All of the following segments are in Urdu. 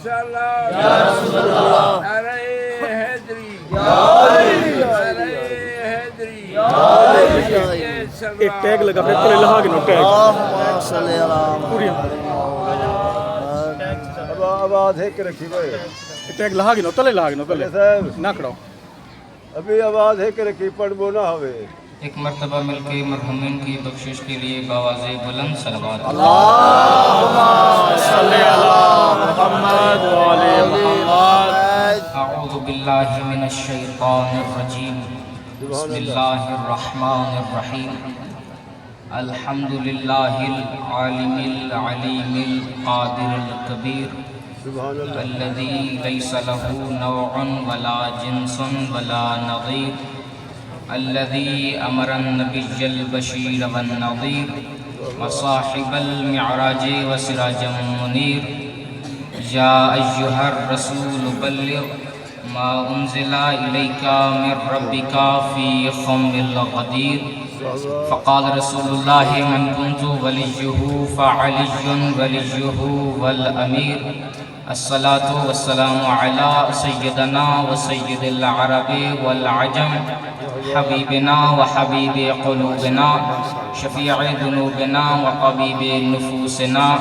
رسالت یا رسول اللہ نعرہ حیدری نعرہ حیدری ایک ٹیگ لگا پھر پورے لہا گنو ٹیگ اللہم صلی اللہ پوری آواز ہے کہ رکھی بھائی ٹیگ لہا گنو تلے لہا گنو تلے صاحب نہ کھڑاؤ ابھی آواز ہے کہ رکھی پڑھ بو نہ ہوئے ایک مرتبہ مل کے مرحومین کی بخشش کے لیے باواز بلند صلوات اللہم صلی اللہ محمد وعلی محمد اعوذ باللہ من الشیطان الرجیم بسم اللہ الرحمن الرحیم الحمد للہ العالم العلیم القادر الکبیر سبحان اللہ الذي ليس له نوع ولا جنس ولا نظير الذي أمر النبي البشير والنظير وصاحب المعراج وسراجا منير يا أيها الرسول بلغ ما أنزل إليك من ربك في خم الغدير فقال رسول الله من كنت وليه فعلي وليه والأمير الصلاة والسلام على سيدنا وسيد العرب والعجم حبيبنا وحبيب قلوبنا شفيع ذنوبنا وطبيب نفوسنا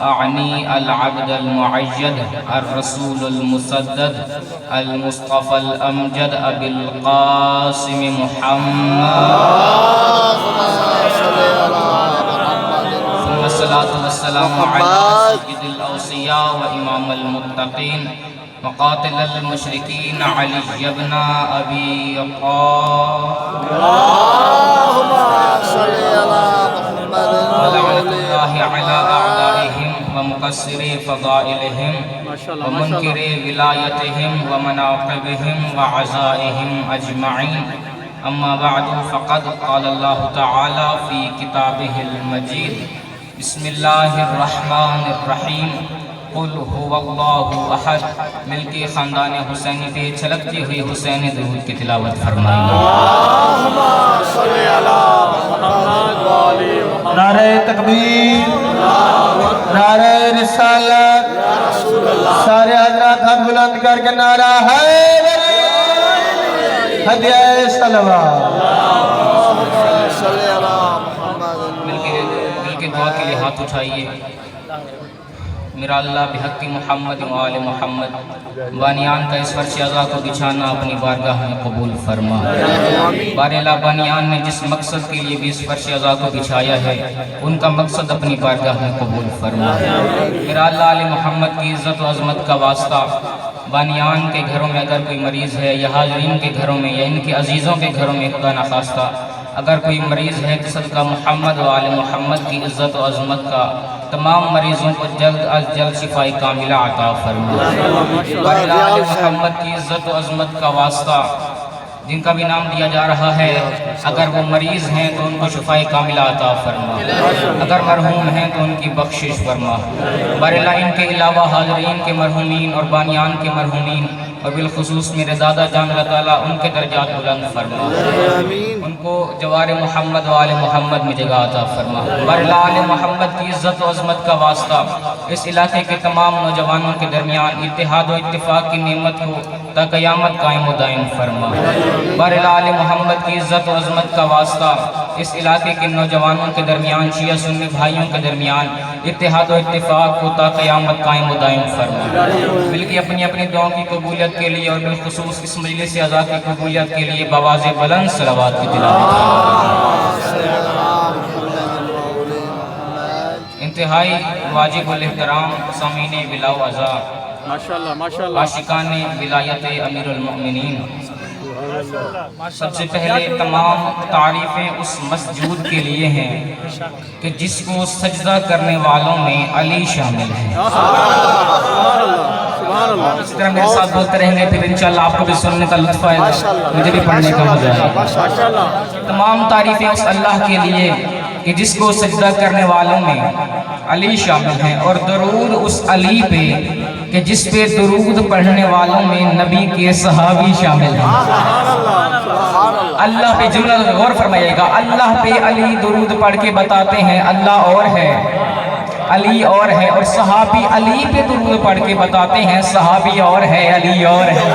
أعني العبد المعيد الرسول المسدد المصطفى الأمجد أبي القاسم محمد ثم الصلاة والسلام على سيد الأوصياء وإمام المتقين وقاتل المشركين علي بن أبي طالب اللہم صلی اللہ محمد ولعنة الله على أعدائهم ومقصر فضائلهم ومنكر ولايتهم ومناقبهم وعزائهم أجمعين أما بعد فقد قال الله تعالى في كتابه المجيد بسم الله الرحمن الرحيم قل هو الله احد مل کے خاندان حسینی پہ چھلکتی ہوئی حسینی درود کی تلاوت فرمائیں اللہم صلی اللہ محمد وعلی محمد نعرہ تکبیر نعرہ رسالت سارے حضرات ہاتھ بلند کر کے نعرہ حیدری ہدیہ صلوات اللہم صلی اللہ محمد مل کے دعا کے لیے ہاتھ اٹھائیے میرا اللہ بحق محمد و آل محمد بانیان کا اس فرش عزا کو بچھانا اپنی بارگاہ میں قبول فرما بار اللہ بانیان نے جس مقصد کے لیے بھی اس فرش عزا کو بچھایا ہے ان کا مقصد اپنی بارگاہ میں قبول فرما میرا اللہ آل محمد کی عزت و عظمت کا واسطہ بانیان کے گھروں میں اگر کوئی مریض ہے یا حاضرین کے گھروں میں یا ان کے عزیزوں کے گھروں میں خدا نخواستہ اگر کوئی مریض ہے تو صدقہ محمد و آل محمد کی عزت و عظمت کا تمام مریضوں کو جلد از جلد شفاء کاملہ عطا فرما بار آل محمد کی عزت و عظمت کا واسطہ جن کا بھی نام دیا جا رہا ہے اگر وہ مریض ہیں تو ان کو شفاء کاملہ عطا فرما اگر مرحوم ہیں تو ان کی بخشش فرما بار اللہ ان کے علاوہ حاضرین کے مرحومین اور بانیان کے مرحومین اور بالخصوص میرے دادا جان اللہ تعالیٰ ان کے درجات بلند فرما ان کو جوار محمد و آل محمد میں جگہ عطا فرما بار اللہ آل محمد کی عزت و عظمت کا واسطہ اس علاقے کے تمام نوجوانوں کے درمیان اتحاد و اتفاق کی نعمت کو تا قیامت قائم و دائم فرما بار اللہ آل محمد کی عزت و عظمت کا واسطہ اس علاقے کے نوجوانوں کے درمیان شیعہ سنی بھائیوں کے درمیان اتحاد و اتفاق کو تا قیامت قائم و دائم فرما بلکہ اپنی اپنی دعاؤں کی قبولیت کے لیے اور بالخصوص اس مجلس عزا کی قبولیت کے لیے بواز بلند صلوات کی تلاوت انتہائی واجب الاحترام سامعین بلاو عزا ماشاءاللہ ماشاءاللہ عاشقان ولایت امیر المؤمنین سب سے پہلے تمام تعریفیں اس مسجود کے لیے ہیں کہ جس کو سجدہ کرنے والوں میں علی شامل ہے اس طرح میرے ساتھ بولتے رہیں گے پھر انشاءاللہ آپ کو بھی سننے کا لطف آئے گا مجھے بھی پڑھنے کا مزہ آئے گا تمام تعریفیں اس اللہ کے لیے کہ جس کو سجدہ کرنے والوں میں علی شامل ہیں اور درود اس علی پہ کہ جس پہ درود پڑھنے والوں میں نبی کے صحابی شامل ہیں اللہ پہ جملہ غور فرمائیے گا اللہ پہ علی درود پڑھ کے بتاتے ہیں اللہ اور ہے علی اور ہے، اور صحابی علی پہ درود پڑھ کے بتاتے ہیں صحابی اور ہے، علی اور ہے۔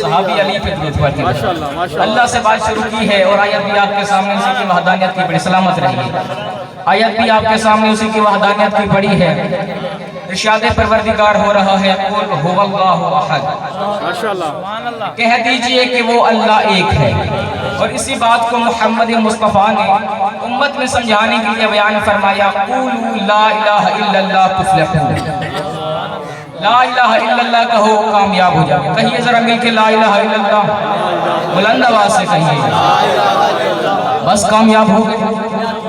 صحابی علی پہ درود پڑھتے ہیں۔ اللہ سے بات شروع کی ہے اور آیت بھی آپ کے سامنے اسی کی وحدانیت کی بڑی سلامت رہی ہے۔ آیت بھی آپ کے سامنے اسی کی وحدانیت کی بڑی ہے۔ ارشاد پروردگار ہو رہا ہے قل هو اللہ احد، کہہ دیجئے کہ وہ اللہ ایک ہے۔ اور اسی بات کو محمد مصطفیٰ نے امت میں سمجھانے کے لیے بیان فرمایا قولوا لا الہ الا اللہ تفلحون، لا الہ الا اللہ کہو کامیاب ہو جاؤ۔ کہیے ذرا مل کے لا الہ الا اللہ، بلند آواز سے کہیے، بس کامیاب ہو گئے،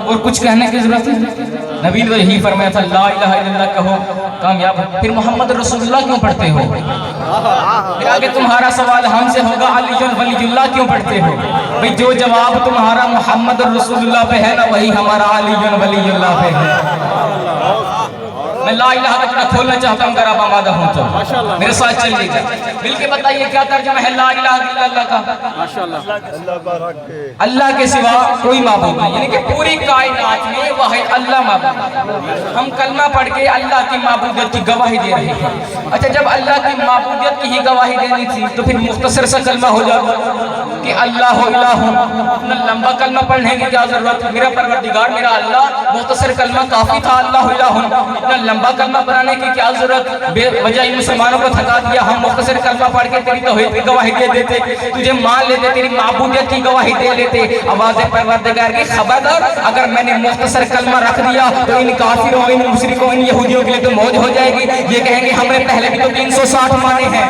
اور کچھ کہنے کی ضرورت ہے؟ نبی نے یہی فرمایا تھا لا الہ الا اللہ کہو کامیاب ہو۔ پھر محمد رسول اللہ کیوں پڑھتے ہو؟ پھر آگے تمہارا سوال ہم سے ہوگا علی ولی اللہ کیوں پڑھتے ہو؟ بھئی جو جواب تمہارا محمد رسول اللہ پہ ہے نا، وہی ہمارا علی ولی اللہ پہ ہے۔ میں لا الہ الا اللہ کھولنا چاہتا ہوں، اگر آپ آمادہ ہوں تو میرے ساتھ چلیے گا، مل کے بتائیے کیا ترجمہ ہے لا الہ الا اللہ کا؟ اللہ کے سوا کوئی معبود نہیں، یعنی کہ پوری کائنات میں واحد اللہ معبود۔ ہم کلمہ پڑھ کے اللہ کی معبودیت کی گواہی دے رہے ہیں۔ اچھا جب اللہ کی معبودیت کی ہی گواہی دینی تھی تو پھر مختصر سا کلمہ ہو جاتا کہ اللہ الہ، اتنا لمبا کلمہ پڑھنے کی کیا ضرورت؟ میرا پروردگار میرا اللہ، مختصر کلمہ کافی تھا اللہ الہ، اتنا لمبا کلمہ پڑھانے کی کیا ضرورت؟ بے وجہ مسلمانوں کو تھکا دیا، ہم مختصر کلمہ پڑھ کے تیری توحید کی گواہی دے دیتے، تجھے مان لیتے، تیری معبودیت کی گواہی دے لیتے۔ آواز پروردگار کی خبردار، اگر میں نے مختصر کلمہ رکھ دیا تو ان کافروں، ان مشرکوں، ان یہودیوں کے لیے تو موج ہو جائے گی، یہ کہیں گے ہم نے پہلے بھی تو 360 مانے ہیں۔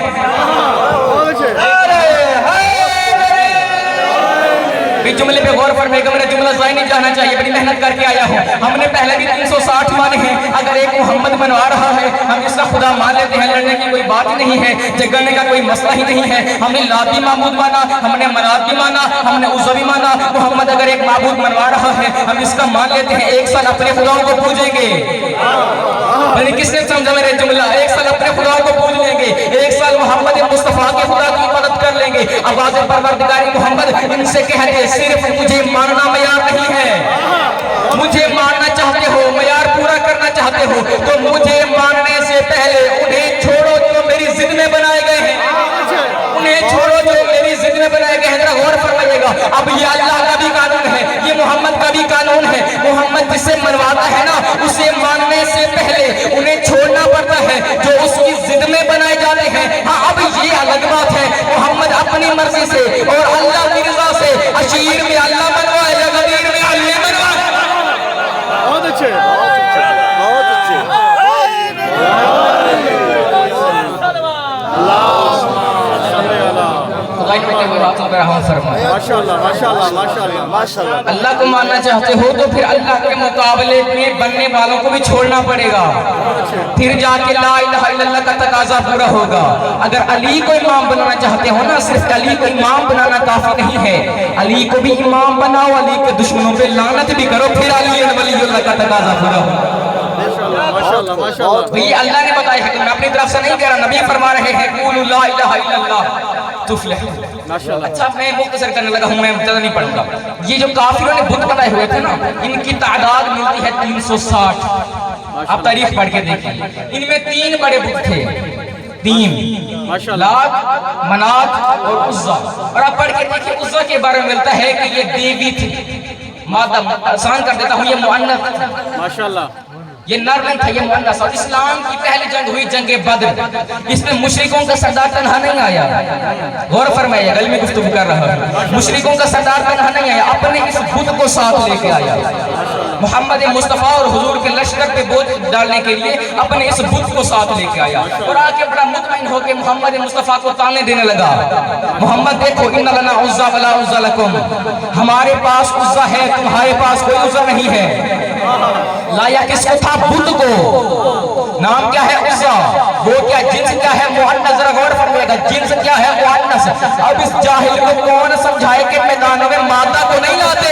جملے پہ غور فرمائے گا، میرا جملہ ضائع نہیں جانا چاہیے، بڑی محنت کر کے آیا ہوں۔ ہم نے پہلے بھی 360 مانے ہیں، اگر ایک محمد منوا رہا ہے ہم اس کا خدا مان لیتے ہیں، لڑنے کی کوئی بات نہیں ہے، جگڑنے کا کوئی مسئلہ ہی نہیں ہے۔ ہم نے لات بھی معبود مانا، ہم نے منات بھی مانا، ہم نے عزا بھی مانا۔ محمد اگر ایک معبود منوا رہا ہے ہم اس کا مان لیتے ہیں، ایک سال اپنے خداؤں کو پوجیں گے۔ کس نے سمجھا میرے جملہ؟ ایک سال اپنے خداؤں کو پوج لیں گے، ایک سال محمد مصطفیٰ کے خدا کی عبادت کر لیں گے۔ آواز پروردگار محمد ان سے کہہ دے صرف مجھے ماننا معیار نہیں ہے، مجھے ماننا چاہتے ہو، معیار پورا کرنا چاہتے ہو تو مجھے ماننے سے پہلے انہیں چھوڑو جو میری ضد میں بنائے گئے ہیں، انہیں چھوڑو جو میری ضد میں بنائے گئے ہیں۔ ذرا غور فرمائیے گا، اب یہ اللہ کا بھی قانون ہے، یہ محمد کا بھی قانون ہے۔ محمد جسے منواتا ہے نا اسے ماننے سے پہلے انہیں چھوڑنا پڑتا ہے جو اس کی ضد میں بنائے جاتے ہیں۔ ہاں اب یہ الگ بات ہے محمد اپنی مرضی سے اور اللہ کی رضا سے اشیر میں اللہ منوائے یا غدیر میں علی منوائے۔ بہت اچھے، بہت اچھے، بہت اچھے۔ اللہ کو ماننا چاہتے ہو تو پھر اللہ کے مقابلے میں بننے والوں کو بھی چھوڑنا پڑے گا، پھر جا کے لا الہ الا اللہ کا تقاضا پورا ہوگا۔ اگر علی کو امام بنانا چاہتے ہو نا، صرف علی کو امام بنانا کافی نہیں ہے، علی کو بھی امام بناؤ، علی کے دشمنوں پہ لعنت بھی کرو، پھر علی ولی اللہ کا تقاضا پورا ہوگا۔ یہ اللہ نے بتایا ہے، میں اپنی طرف سے نہیں کہہ رہا، نبی فرما رہے ہیں قولوا لا الہ الا اللہ تفلحون۔ اچھا میں مختصر کرنے لگا ہوں، میں زیادہ نہیں پڑھوں گا۔ یہ جو کافروں نے بت بنائے ہوئے تھے نا، ان کی تعداد ملتی ہے 360۔ آپ تاریخ پڑھ کے دیکھیں، ان میں 3 بڑے بت تھے، 3 لات، منات اور عزا۔ اور آپ پڑھ کے دیکھیں عزا کے بارے میں ملتا ہے کہ یہ دیوی تھی، مادہ آسان کر دیتا ہوں، یہ مؤنث تھی، ماشاءاللہ یہ نر نہیں تھا، یہ مؤنث۔ اور اسلام کی پہلی جنگ ہوئی جنگ بدر، اس میں مشرکوں کا سردار تنہا نہیں آیا، غور فرمائیے گا، میں گفتگو کر رہا ہوں، مشرکوں کا سردار تنہا نہیں آیا، اپنے اس بت کو ساتھ لے کے آیا۔ محمد مصطفیٰ اور حضور کے لشکر پہ بوجھ ڈالنے کے لیے اپنے اس بت کو ساتھ لے کے آیا، اور آ کے بڑا مطمئن ہو کے محمد مصطفیٰ کو تانے دینے لگا، محمد دیکھو ان لنا عزا ولا عزا لکم، ہمارے پاس عزا ہے تمہارے پاس کوئی عزا نہیں ہے۔ لایا کس کو تھا؟ بت کو، نام کیا ہے؟ عزا۔ وہ کیا جنس کیا ہے؟ مؤنث۔ ذرا غور فرمائیے گا، جنس کیا ہے؟ مؤنث۔ اب اس جاہل کو کون سمجھائے کہ میدانوں میں مادہ کو نہیں لاتے؟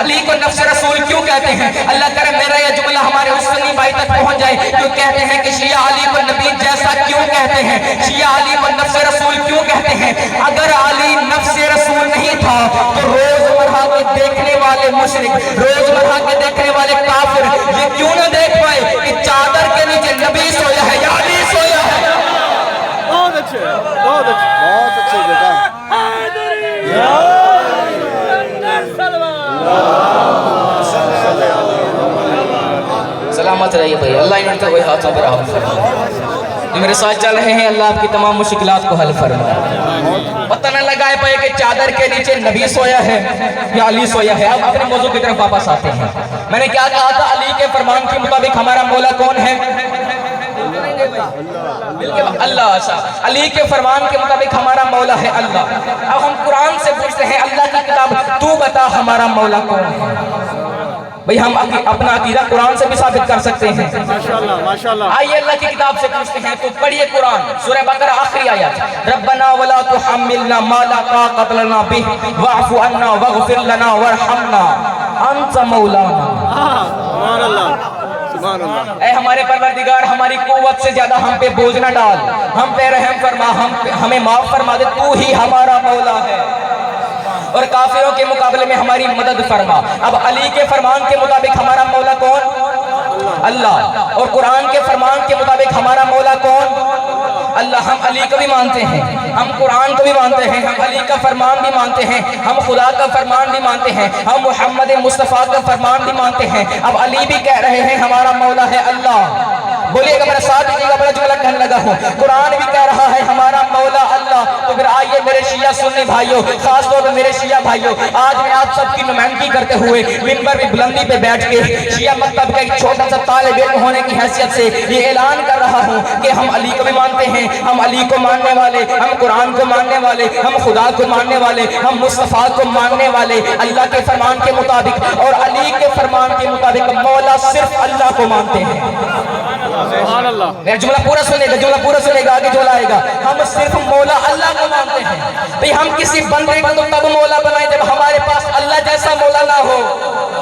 علی کو نفس رسول کیوں کہتے ہیں؟ اللہ کرے میرا یہ جملہ ہمارے اس سنی بھائی تک پہنچ جائے. کیوں کہتے ہیں کہ شیعہ علی کو نبی جیسا کیوں کہتے ہیں؟ شیعہ علی کو نفس رسول کیوں کہتے ہیں؟ اگر علی نفس رسول نہیں تھا تو روزمرہ کے دیکھنے والے مشرک، روزمرہ کے دیکھنے والے کافر یہ کیوں نہ دیکھ پائے کہ چادر کے نیچے نبی سویا ہے یا علی سویا ہے؟ بہت اچھے، بہت اچھے، بہت اچھے بیٹا. سلامت رہیے بھائی، اللہ ان کا کوئی ہاتھوں پر رحم فرمائے. جو میرے ساتھ چل رہے ہیں اللہ آپ کی تمام مشکلات کو حل فرمائے. پتہ نہ لگائے پائے کہ چادر کے نیچے نبی سویا ہے یا علی سویا ہے. اب اپنے موضوع کی طرف واپس آتے ہیں. میں نے کیا کہا تھا؟ علی کے فرمان کے مطابق ہمارا مولا کون ہے؟ اللہ. علی کے فرمان کے مطابق ہمارا مولا ہے اللہ. اب ہم قرآن سے پوچھتے ہیں اللہ کی کتاب تو بتا ہمارا مولا کون ہے؟ بھئی ہم اپنا عقیدہ قرآن سے بھی ثابت کر سکتے ہیں. ماشاءاللہ ماشاءاللہ. آئیے اللہ کی کتاب سے پوچھتے ہیں تو پڑھیے قرآن سورہ بقرہ آخری آیات. ربنا ولا تحملنا ما لا طاقت لنا به واعف عنا واغفر لنا وارحمنا انت مولانا. سبحان اللہ سبحان اللہ. اے ہمارے پروردگار ہماری قوت سے زیادہ ہم پہ بوجھ نہ ڈال، ہم پہ رحم فرما، ہمیں معاف فرما دے. تو ہی ہمارا مولا ہے اور کافروں کے مقابلے میں ہماری مدد فرما. اب علی کے فرمان کے مطابق ہمارا مولا کون؟ اللہ. اور قرآن کے فرمان کے مطابق ہمارا مولا کون؟ اللہ. ہم علی کو بھی مانتے ہیں، ہم قرآن کو بھی مانتے ہیں، ہم علی کا فرمان بھی مانتے ہیں، ہم خدا کا فرمان بھی مانتے ہیں، ہم محمد مصطفیٰ کا فرمان بھی مانتے ہیں. اب علی بھی کہہ رہے ہیں ہمارا مولا ہے اللہ. بولیے گا میرا ساتھ دیجیے گا، بڑا جملہ کہنے لگا ہوں. قرآن بھی کہہ رہا ہے ہمارا مولا اللہ. تو پھر آئیے میرے شیعہ سنی بھائیوں، خاص طور پر میرے شیعہ بھائیوں، آج میں آپ سب کی نمائندگی کرتے ہوئے منبر بھی بلندی پہ بیٹھ کے شیعہ مکتب کا ایک چھوٹا سا طالب علم ہونے کی حیثیت سے یہ اعلان کر رہا ہوں کہ ہم علی کو بھی مانتے ہیں، ہم علی کو ماننے والے، ہم قرآن کو ماننے والے، ہم خدا کو ماننے والے، ہم مصطفیٰ کو ماننے والے، اللہ کے فرمان کے مطابق اور علی کے فرمان کے مطابق مولا صرف اللہ کو مانتے ہیں. سبحان اللہ. میرا جملہ پورا سنے گا، جملہ پورا سنے گا، آگے جملہ آئے گا. ہم صرف مولا اللہ کو مانتے ہیں. بھئی ہم کسی بندے کو تو تب مولا بنائیں جب ہمارے پاس اللہ جیسا مولا نہ ہو،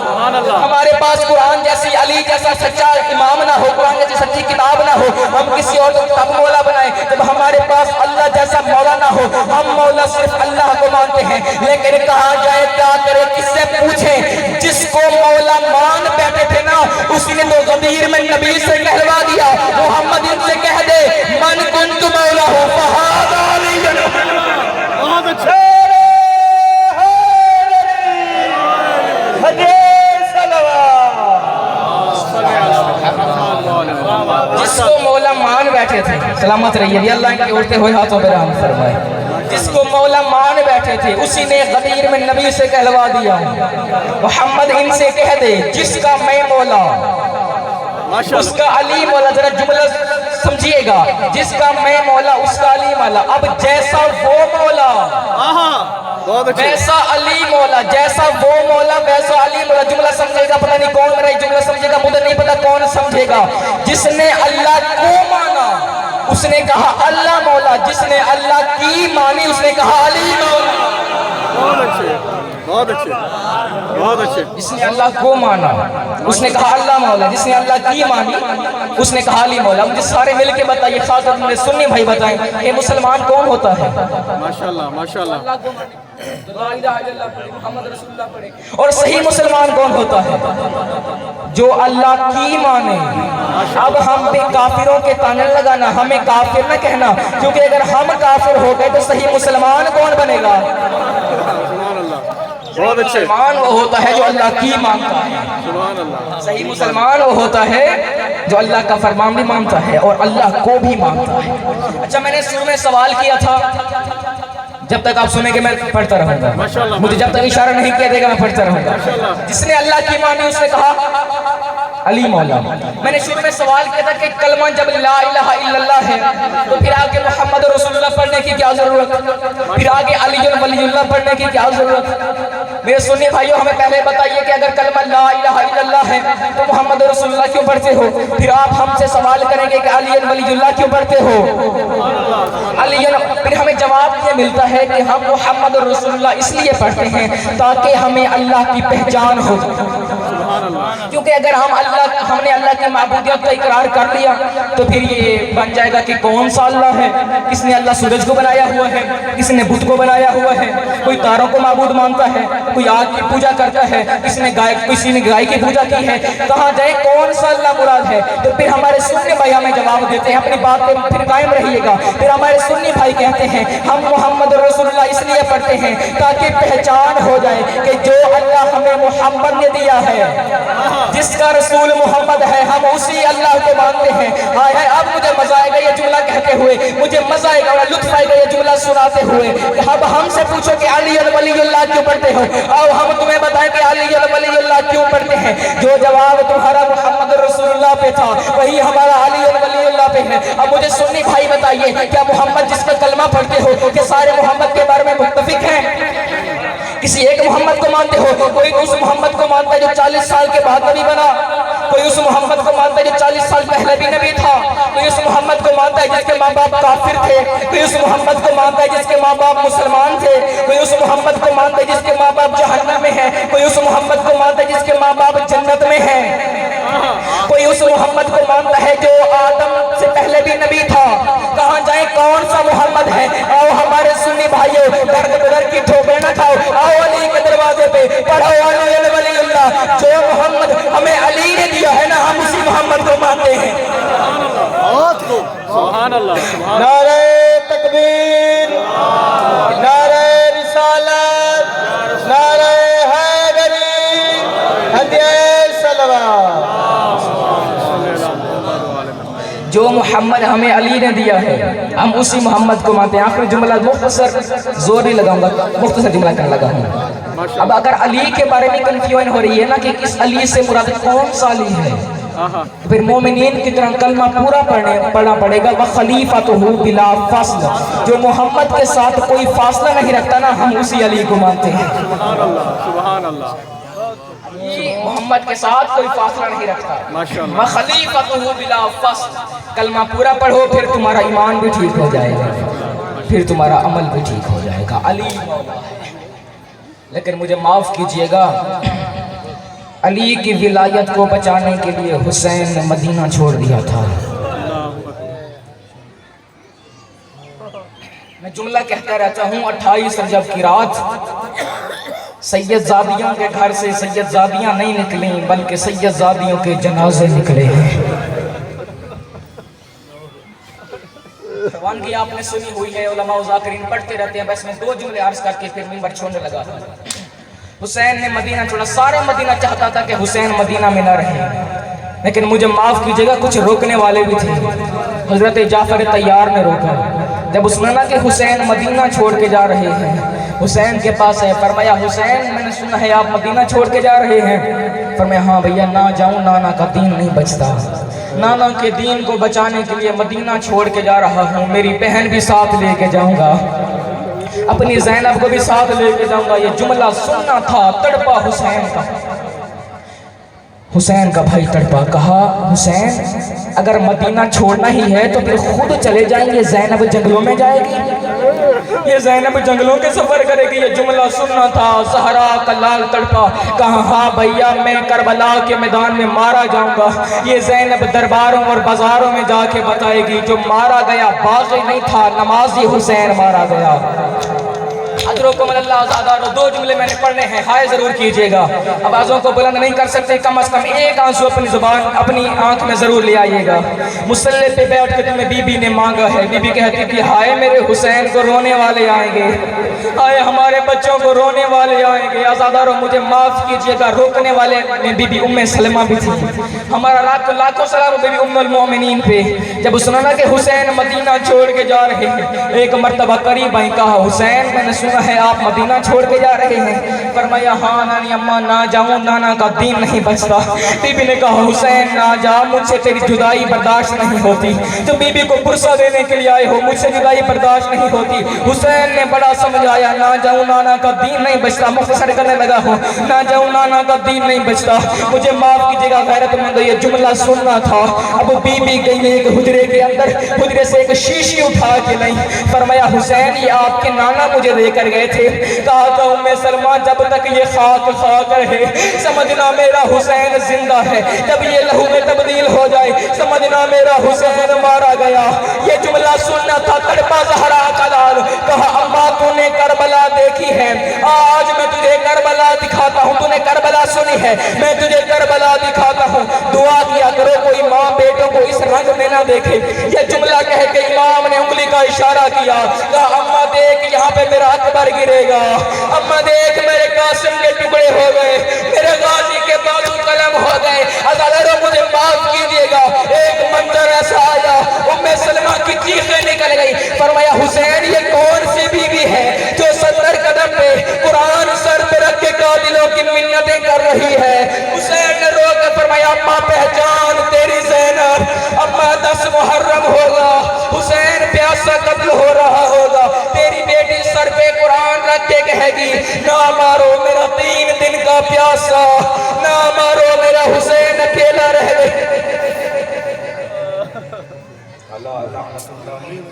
سبحان اللہ. ہمارے پاس قرآن جیسی، علی جیسا سچا امام نہ ہو، قرآن جیسی سچی کتاب نہ ہو. ہم کسی اور کو تب مولا بنائیں جب ہمارے پاس اللہ جیسا مولا نہ ہو. ہم مولا صرف اللہ کو مانتے ہیں. لیکن کہا جائے کیا کرے، کس سے پوچھیں؟ جس کو مولا مان بیٹھے تھے نا اس نے تو ضمیر میں نبی سے کہلوا دیا. محمد ان سے کہہ دے من کنت مولا ہو فہذا علی. بہت اچھے. جس کو مولا مان بیٹھے تھے، سلامت رہیے اللہ ان کے اڑتے ہوئے ہاتھوں پہ رحم فرمائے. جس کو مولا مان بیٹھے تھے اسی نے غدیر میں نبی سے کہلوا دیا. محمد ان سے کہہ دے جس کا میں مولا اس کا علی مولا. ذرا جملہ سمجھیے گا، جس کا میں مولا اس کا علی مولا. اب جیسا وہ مولا بہت اچھے. ویسا علی مولا، جیسا وہ مولا ویسا علی مولا. جملہ سمجھے گا، پتہ نہیں کون میرا یہ جملہ سمجھے گا، مجھے نہیں پتا کون سمجھے گا. جس نے اللہ کو مانا اس نے کہا اللہ مولا، جس نے اللہ کی مانی اس نے کہا علی مولا. بہت اچھے بہت اچھے بہت اچھے. جس نے اللہ کو مانا اس نے کہا اللہ مولا، جس نے اللہ کی مانی اس نے کہا علی مولا. مجھے سارے مل کے بتائیے، خاص طور پر سنی بھائی بتائیں کہ مسلمان کون ہوتا ہے؟ ماشاءاللہ ماشاءاللہ. اور صحیح مسلمان کون ہوتا ہے؟ جو اللہ کی مانے. اب ہم بھی کافروں کے تانے لگانا، ہمیں کافر نہ کہنا، کیونکہ اگر ہم کافر ہو گئے تو صحیح مسلمان کون بنے گا؟ سبحان اللہ. بہت اچھے. مسلمان وہ ہوتا ہے جو اللہ کی مانتا ہے. سبحان اللہ. صحیح مسلمان وہ ہوتا ہے جو اللہ کا فرمان بھی مانتا ہے اور اللہ کو بھی مانتا ہے. اچھا میں نے شروع میں سوال کیا تھا، جب تک آپ سنیں گے میں پڑھتا رہوں گا. مجھے جب تک اشارہ نہیں کیا دے گا میں پڑھتا رہوں گا. جس نے اللہ کی مانی اس نے کہا علی مولا. میں نے شروع میں سوال کیا تھا کہ کلمہ جب لا الہ الا اللہ ہے تو پھر آگے محمد رسول اللہ پڑھنے کی کیا ضرورت، پھر آگے علی ولی اللہ پڑھنے کی کیا ضرورت. میرے سنی بھائیوں ہمیں پہلے بتائیے کہ اگر کلمہ لا الہ الا اللہ ہے تو محمد رسول اللہ کیوں پڑھتے ہو؟ پھر آپ ہم سے سوال کریں گے کہ علی ولی اللہ کیوں پڑھتے ہو؟ پھر ہمیں جواب یہ ملتا ہے کہ ہم محمد رسول اللہ اس لیے پڑھتے ہیں تاکہ ہمیں اللہ کی پہچان ہو، کیونکہ اگر ہم نے اللہ کی معبودیت کا اقرار کر لیا تو پھر یہ بن جائے گا کہ کون سا اللہ ہے، کس نے اللہ سورج کو بنایا ہوا ہے، کس نے بت کو بنایا ہوا ہے، کوئی تاروں کو معبود مانتا ہے، کوئی آگ کی پوجا کرتا ہے، کسی نے گائے کی پوجا کی ہے، کہاں جائے کون سا اللہ مراد ہے؟ تو پھر ہمارے سنی بھائی ہمیں جواب دیتے ہیں، اپنی بات پہ پھر قائم رہیے گا، پھر ہمارے سنی بھائی کہتے ہیں ہم محمد رسول اللہ اس لیے پڑھتے ہیں تاکہ پہچان ہو جائے کہ جو اللہ ہمیں محمد نے دیا ہے، جس کا رسول محمد ہے، ہم اسی اللہ کو مانتے ہیں۔ اب مجھے مزہ آئے گا یہ جملہ کہتے ہوئے، مجھے مزہ آئے گا اور لطف آئے گا یہ جملہ سناتے ہوئے۔ اب ہم سے پوچھو کہ علی ولی اللہ کیوں پڑھتے ہو، اور ہم تمہیں بتائیں کہ علی ولی اللہ کیوں پڑھتے ہیں۔ جو جواب تمہارا محمد رسول اللہ پہ تھا وہی ہمارا علی ولی اللہ پہ ہے۔ اب مجھے سنی بھائی بتائیے، کیا محمد جس کا کلمہ پڑھتے ہو کہ سارے محمد کے بارے میں متفق ہیں؟ کسی ایک محمد کو مانتے ہو؟ کوئی اس محمد کو مانتا ہے جو 40 سال کے بعد نبی بنا، کوئی اس محمد کو مانتا ہے جو 40 سال پہلے بھی نبی تھا، کوئی اس محمد کو مانتا ہے جس کے ماں باپ کافر تھے، کوئی اس محمد کو مانتا ہے جس کے ماں باپ مسلمان تھے، کوئی اس محمد کو مانتا ہے جس کے ماں باپ جہنم میں ہیں، کوئی اس محمد کو مانتا ہے جس کے ماں باپ جنت میں ہیں، کوئی اس محمد کو مانتا ہے جو آدم سے پہلے بھی نبی تھا۔ کہاں جائیں کون سا محمد ہے؟ آؤ ہمارے سنی بھائیوں، درد بدر کی ٹھوکریں نہ کھاؤ، آؤ علی کے دروازے پہ پڑھو علی ولی اللہ۔ جو محمد ہمیں علی نے دیا ہے نا، ہم اسی محمد کو مانتے ہیں۔ سبحان اللہ، نعرہ تکبیر، نعرہ رسالت، نعرہ حیدری، ہدیہ صلوات۔ جو محمد ہمیں علی نے دیا ہے ہم اسی محمد کو مانتے ہیں۔ آخری جملہ مختصر، زور نہیں لگاؤں گا، مختصر جملہ کرنے لگا ہوں۔ اب اگر علی کے بارے میں کنفیوژن ہو رہی ہے نا کہ اس علی سے مراد کون سا علی ہے، پھر مومنین کی طرح کلمہ پورا پڑھنا پڑے گا، وَخَلِيفَتُهُ بِلَا فَاصْلَ۔ جو محمد کے ساتھ کوئی فاصلہ نہیں رکھتا نا، ہم اسی علی کو مانتے ہیں۔ سبحان اللہ، سبحان اللہ، محمد کے ساتھ کوئی فاصلہ نہیں رکھتا۔ ماشاءاللہ۔ وَخَلِيفَتُهُ بِلَا فَاصْلَ، کلمہ پورا پڑھو پھر تمہارا ایمان بھی ٹھیک ہو جائے گا، پھر تمہارا عمل بھی ٹھیک ہو جائے گا۔ علی مولا ہے، لیکن مجھے معاف کیجئے گا، علی کی ولایت کو بچانے کے لیے حسین نے مدینہ چھوڑ دیا تھا۔ میں جملہ کہتا رہتا ہوں، 28 رجب کی رات سید زادیوں کے گھر سے سید زادیاں نہیں نکلیں بلکہ سید زادیوں کے جنازے نکلے ہیں۔ روانگی آپ نے سنی ہوئی ہے، علماء و ذاکرین پڑھتے رہتے ہیں، بس میں 2 جملے عرض کر کے پھر منبر چھوڑنے لگا تھا۔ حسین نے مدینہ چھوڑا، سارے مدینہ چاہتا تھا کہ حسین مدینہ میں نہ رہے، لیکن مجھے معاف کیجئے گا کچھ روکنے والے بھی تھے۔ حضرت جعفر طیار نے روکا، جب اس نے کہ حسین مدینہ چھوڑ کے جا رہے ہیں، حسین کے پاس ہے، فرمایا حسین میں نے سنا ہے آپ مدینہ چھوڑ کے جا رہے ہیں۔ فرمایا ہاں بھیا، نہ جاؤں، نانا کا دین نہیں بچتا، نانا کے دین کو بچانے کے لیے مدینہ چھوڑ کے جا رہا ہوں، میری بہن بھی ساتھ لے کے جاؤں گا، اپنی زینب کو بھی ساتھ لے کے جاؤں گا۔ یہ جملہ سننا تھا، تڑپا حسین کا بھائی تڑپا، کہا حسین اگر مدینہ چھوڑنا ہی ہے تو پھر خود چلے جائیں گے، زینب جنگلوں میں جائے گی، یہ زینب جنگلوں کے سفر کرے گی۔ یہ جملہ سننا تھا، زہرا کا لال تڑپا، کہا ہاں بھیا میں کربلا کے میدان میں مارا جاؤں گا، یہ زینب درباروں اور بازاروں میں جا کے بتائے گی جو مارا گیا باغی نہیں تھا، نمازی حسین مارا گیا۔ اجرکم اللہ زادہ۔ 2 جملے میں نے پڑھنے ہیں، ہائے ضرور کیجئے گا، آوازوں کو بلند نہیں کر سکتے، کم از کم ایک آنسو اپنی زبان اپنی آنکھ میں ضرور لے آئیے گا۔ مصلی پہ بیٹھ کے تمہیں بی بی نے مانگا ہے، بی بی کہتی کہ ہائے میرے حسین کو رونے والے آئیں گے، ہائے ہمارے بچوں کو رونے والے آئیں گے۔ آزاداروں مجھے معاف کیجئے گا، روکنے والے میں بی بی ام سلمہ بھی تھی، ہمارا لاکھوں سلام بی بی ام المومنین پہ۔ جب سنا کہ حسین مدینہ چھوڑ کے جا رہے ہیں، ایک مرتبہ قریب آئی، کہا حسین میں نے سنا سنا ہے آپ مدینہ چھوڑ کے جا رہے ہیں۔ فرمایا ہاں نانی اماں نہ جاؤں، نانا کا دین نہیں بچتا۔ بی بی نے کہا حسین نہ جا، مجھ سے تیری جدائی برداشت نہیں ہوتی۔ تو بی بی کو پرسہ دینے کے لیے آئے ہو، مجھ سے جدائی برداشت نہیں ہوتی۔ حسین نے بڑا سمجھایا نہ جاؤں، نانا کا دین نہیں بچتا۔ مختصر کرنے لگا ہوں نہ جاؤں، نانا کا دین نہیں بچتا، مجھے معاف کیجیے گا غیرت مند یہ جملہ سننا تھا۔ اب بی بی گئی ایک حجرے کے اندر، حجرے سے ایک شیشی اٹھا کے لئی۔ فرمایا حسین یہ آپ کے نانا مجھے دے کر گئے تھے۔ کہا کہ ام سلمہ جب تک یہ خاک خاک رہے سمجھنا میرا حسین زندہ ہے، جب یہ لہو میں تبدیل ہو جائے سمجھنا میرا حسین مارا گیا۔ یہ جملہ سننا تھا، تڑپا زہرا کا لال۔ کہا اماں تو نے کربلا دیکھی ہے، آج میں تجھے کربلا دکھاتا ہوں۔ تو نے کربلا سنی ہے، میں تجھے کربلا دکھاتا ہوں۔ دعا کیا کرو کوئی ماں بیٹوں کو اس رنگ میں نہ دیکھے۔ یہ جملہ کہہ کے امام نے انگلی کا اشارہ کیا۔ کہا اماں دیکھ یہاں پہ میرا اکبر گرے گا، اماں دیکھ میرے قاسم کے ٹکڑے ہو گئے، میرے غازی کے بازو قلم ہو گئے، ازالرو مجھے معاف کیجیے گا۔ ایک منظر ایسا آیا، ام سلمہ کی چیخیں نکل گئی۔ فرمایا حسین یہ کون سی بی بی ہے جو 70 قدم پہ قرآن سر پہ رکھ کے قاتلوں کی منتیں کر رہی ہے؟ حسین نے رو کر فرمایا اماں پہچان تیری زینب، اماں 10 محرم ہوگا، حسین پیاسا قتل ہو رہا ہوگا، تیری بیٹی سر پہ قرآن رکھ کے کہے گی نہ مارو میرا 3 دن کا پیاسا، نہ مارو میرا حسین اکیلا رہ گئے۔